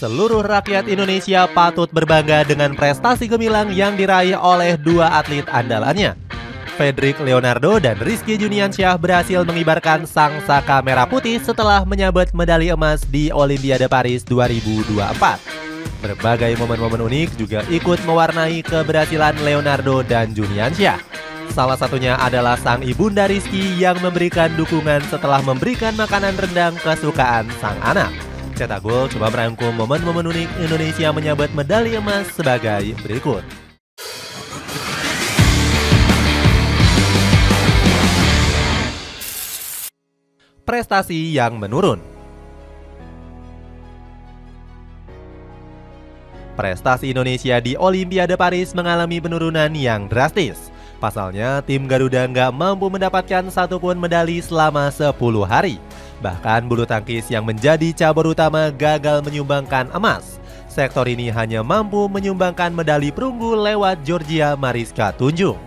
Seluruh rakyat Indonesia patut berbangga dengan prestasi gemilang yang diraih oleh dua atlet andalannya. Fedrik Leonardo dan Rizky Juniansyah berhasil mengibarkan sang saka merah putih setelah menyabet medali emas di Olimpiade Paris 2024. Berbagai momen-momen unik juga ikut mewarnai keberhasilan Leonardo dan Juniansyah. Salah satunya adalah sang ibunda Rizky yang memberikan dukungan setelah memberikan makanan rendang kesukaan sang anak. Cetak Gol coba merangkum momen-momen unik Indonesia menyabet medali emas sebagai berikut. Prestasi yang menurun. Prestasi Indonesia di Olimpiade Paris mengalami penurunan yang drastis. Pasalnya, tim Garuda nggak mampu mendapatkan satupun medali selama 10 hari. Bahkan bulu tangkis yang menjadi cabur utama gagal menyumbangkan emas. Sektor ini hanya mampu menyumbangkan medali perunggu lewat Georgia Mariska Tunjung.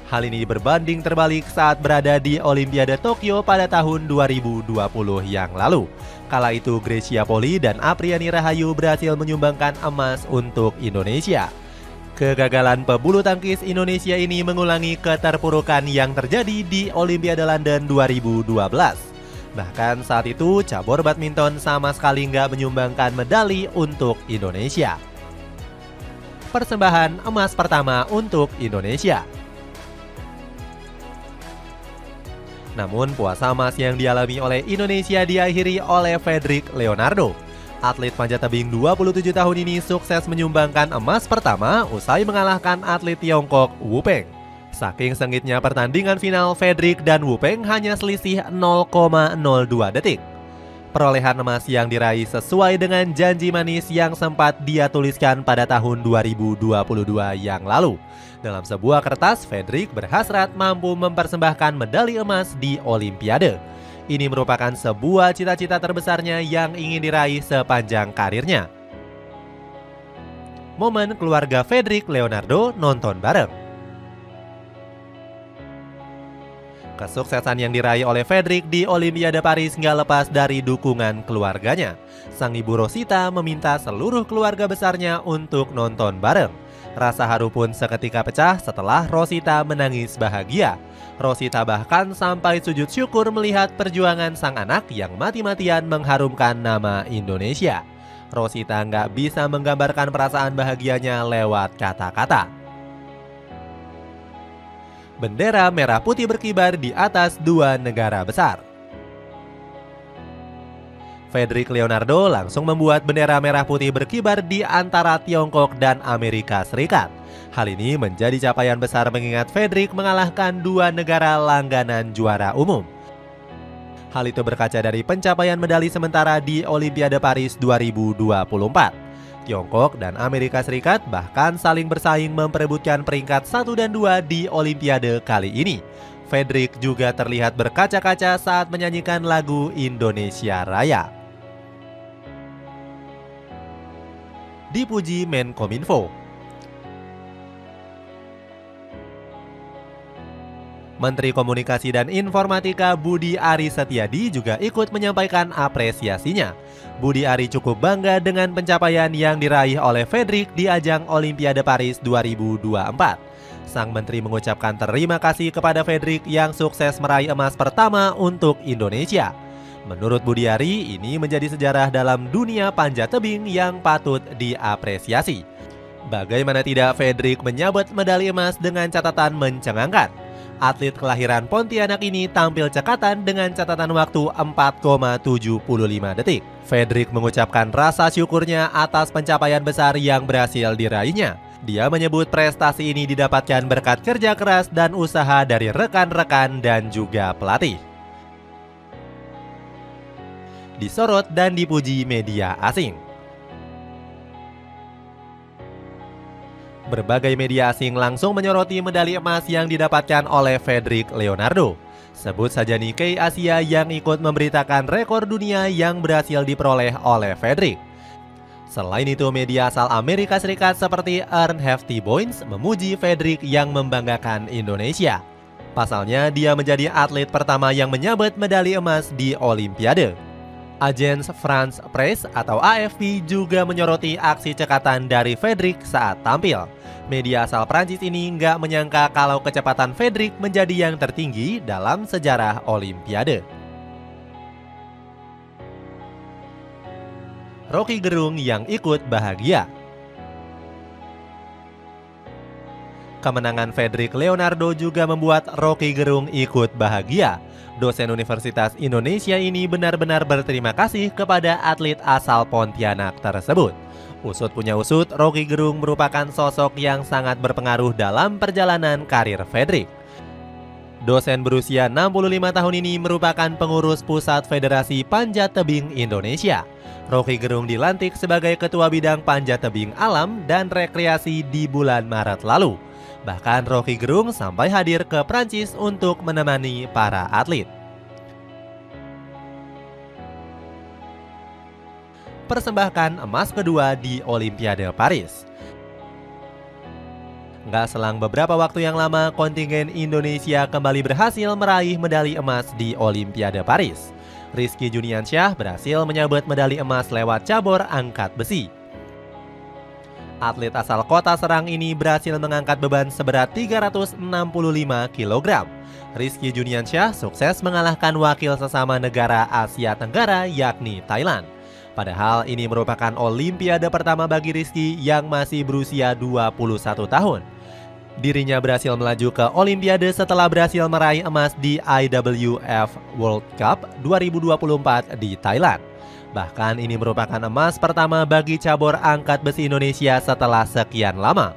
Hal ini berbanding terbalik saat berada di Olimpiade Tokyo pada tahun 2020 yang lalu. Kala itu Grecia Poli dan Apriani Rahayu berhasil menyumbangkan emas untuk Indonesia. Kegagalan pebulu tangkis Indonesia ini mengulangi keterpurukan yang terjadi di Olimpiade London 2012. Bahkan saat itu cabur badminton sama sekali nggak menyumbangkan medali untuk Indonesia. Persembahan emas pertama untuk Indonesia. Namun puasa emas yang dialami oleh Indonesia diakhiri oleh Fedrik Leonardo. Atlet panjat tebing 27 tahun ini sukses menyumbangkan emas pertama usai mengalahkan atlet Tiongkok Wu Peng. Saking sengitnya pertandingan final, Fedrik dan Wu Peng hanya selisih 0,02 detik. Perolehan emas yang diraih sesuai dengan janji manis yang sempat dia tuliskan pada tahun 2022 yang lalu. Dalam sebuah kertas, Fedrik berhasrat mampu mempersembahkan medali emas di Olimpiade. Ini merupakan sebuah cita-cita terbesarnya yang ingin diraih sepanjang karirnya. Momen keluarga Fedrik Leonardo nonton bareng. Kesuksesan yang diraih oleh Fedrik di Olimpiade Paris nggak lepas dari dukungan keluarganya. Sang ibu Rosita meminta seluruh keluarga besarnya untuk nonton bareng. Rasa haru pun seketika pecah setelah Rosita menangis bahagia. Rosita bahkan sampai sujud syukur melihat perjuangan sang anak yang mati-matian mengharumkan nama Indonesia. Rosita nggak bisa menggambarkan perasaan bahagianya lewat kata-kata. Bendera merah putih berkibar di atas dua negara besar. Fedrik Leonardo langsung membuat bendera merah putih berkibar di antara Tiongkok dan Amerika Serikat. Hal ini menjadi capaian besar mengingat Fedrik mengalahkan dua negara langganan juara umum. Hal itu berkaca dari pencapaian medali sementara di Olimpiade Paris 2024. Tiongkok dan Amerika Serikat bahkan saling bersaing memperebutkan peringkat 1 dan 2 di Olimpiade kali ini. Fedrik juga terlihat berkaca-kaca saat menyanyikan lagu Indonesia Raya. Dipuji Menkominfo. Menteri Komunikasi dan Informatika Budi Ari Setiadi juga ikut menyampaikan apresiasinya. Budi Ari cukup bangga dengan pencapaian yang diraih oleh Fedrik di ajang Olimpiade Paris 2024. Sang menteri mengucapkan terima kasih kepada Fedrik yang sukses meraih emas pertama untuk Indonesia. Menurut Budi Ari, ini menjadi sejarah dalam dunia panjat tebing yang patut diapresiasi. Bagaimana tidak, Fedrik menyabet medali emas dengan catatan mencengangkan. Atlet kelahiran Pontianak ini tampil cekatan dengan catatan waktu 4,75 detik. Fedrik mengucapkan rasa syukurnya atas pencapaian besar yang berhasil diraihnya. Dia menyebut prestasi ini didapatkan berkat kerja keras dan usaha dari rekan-rekan dan juga pelatih. Disorot dan dipuji media asing. Berbagai media asing langsung menyoroti medali emas yang didapatkan oleh Fedrik Leonardo. Sebut saja Nikkei Asia yang ikut memberitakan rekor dunia yang berhasil diperoleh oleh Fedrik. Selain itu, media asal Amerika Serikat seperti Earn Hefty Boynes memuji Fedrik yang membanggakan Indonesia. Pasalnya, dia menjadi atlet pertama yang menyabet medali emas di Olimpiade. Agence France Presse atau AFP juga menyoroti aksi cekatan dari Fedric saat tampil. Media asal Prancis ini nggak menyangka kalau kecepatan Fedric menjadi yang tertinggi dalam sejarah Olimpiade. Roky Gerung yang ikut bahagia. Kemenangan Fedric Leonardo juga membuat Roky Gerung ikut bahagia. Dosen Universitas Indonesia ini benar-benar berterima kasih kepada atlet asal Pontianak tersebut. Usut punya usut, Roky Gerung merupakan sosok yang sangat berpengaruh dalam perjalanan karir Fedric. Dosen berusia 65 tahun ini merupakan pengurus Pusat Federasi Panjat Tebing Indonesia. Roky Gerung dilantik sebagai Ketua Bidang Panjat Tebing Alam dan Rekreasi di bulan Maret lalu. Bahkan Roky Gerung sampai hadir ke Prancis untuk menemani para atlet. Persembahkan emas kedua di Olimpiade Paris. Nggak selang beberapa waktu yang lama, kontingen Indonesia kembali berhasil meraih medali emas di Olimpiade Paris. Rizky Juniansyah berhasil menyabet medali emas lewat cabur angkat besi. Atlet asal kota Serang ini berhasil mengangkat beban seberat 365 kg. Rizky Juniansyah sukses mengalahkan wakil sesama negara Asia Tenggara yakni Thailand. Padahal ini merupakan Olimpiade pertama bagi Rizky yang masih berusia 21 tahun. Dirinya berhasil melaju ke Olimpiade setelah berhasil meraih emas di IWF World Cup 2024 di Thailand. Bahkan ini merupakan emas pertama bagi cabur angkat besi Indonesia setelah sekian lama.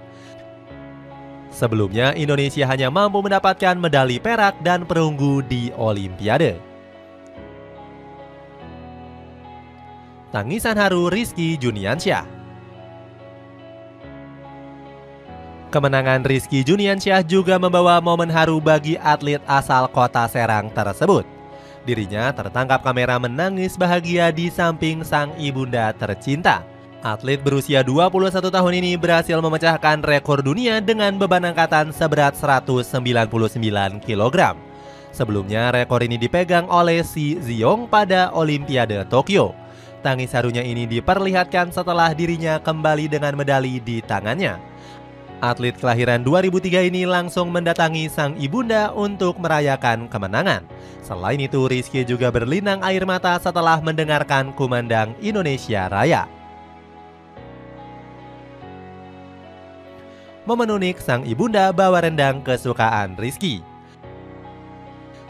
Sebelumnya, Indonesia hanya mampu mendapatkan medali perak dan perunggu di Olimpiade. Tangisan haru Rizky Juniansyah. Kemenangan Rizky Juniansyah juga membawa momen haru bagi atlet asal kota Serang tersebut. Dirinya tertangkap kamera menangis bahagia di samping sang ibunda tercinta. Atlet berusia 21 tahun ini berhasil memecahkan rekor dunia dengan beban angkatan seberat 199 kg. Sebelumnya rekor ini dipegang oleh Si Ziyong pada Olimpiade Tokyo. Tangis harunya ini diperlihatkan setelah dirinya kembali dengan medali di tangannya. Atlet kelahiran 2003 ini langsung mendatangi sang ibunda untuk merayakan kemenangan. Selain itu, Rizky juga berlinang air mata setelah mendengarkan kumandang Indonesia Raya. Momen unik sang ibunda bawa rendang kesukaan Rizky.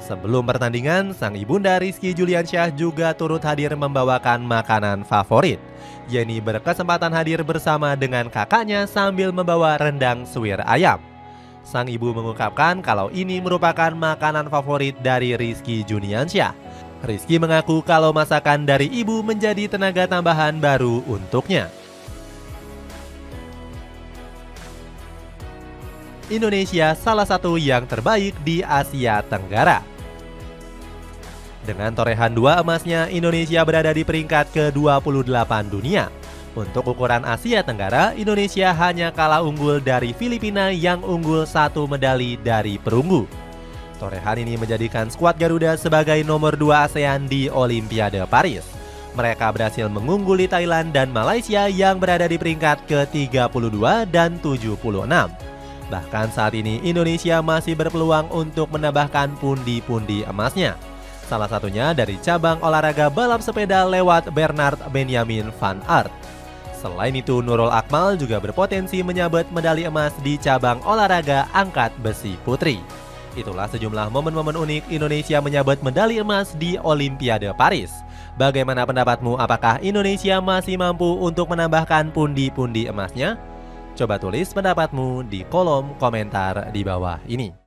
Sebelum pertandingan, sang ibunda Rizky Juliansyah juga turut hadir membawakan makanan favorit. Yeni berkesempatan hadir bersama dengan kakaknya sambil membawa rendang suwir ayam. Sang ibu mengungkapkan kalau ini merupakan makanan favorit dari Rizky Juniansyah. Rizky mengaku kalau masakan dari ibu menjadi tenaga tambahan baru untuknya. Indonesia salah satu yang terbaik di Asia Tenggara. Dengan torehan 2 emasnya, Indonesia berada di peringkat ke-28 dunia. Untuk ukuran Asia Tenggara, Indonesia hanya kalah unggul dari Filipina yang unggul 1 medali dari perunggu. Torehan ini menjadikan skuad Garuda sebagai nomor 2 ASEAN di Olimpiade Paris. Mereka berhasil mengungguli Thailand dan Malaysia yang berada di peringkat ke-32 dan 76. Bahkan saat ini Indonesia masih berpeluang untuk menambahkan pundi-pundi emasnya. Salah satunya dari cabang olahraga balap sepeda lewat Bernard Benjamin van Aert. Selain itu, Nurul Akmal juga berpotensi menyabet medali emas di cabang olahraga angkat besi putri. Itulah sejumlah momen-momen unik Indonesia menyabet medali emas di Olimpiade Paris. Bagaimana pendapatmu? Apakah Indonesia masih mampu untuk menambahkan pundi-pundi emasnya? Coba tulis pendapatmu di kolom komentar di bawah ini.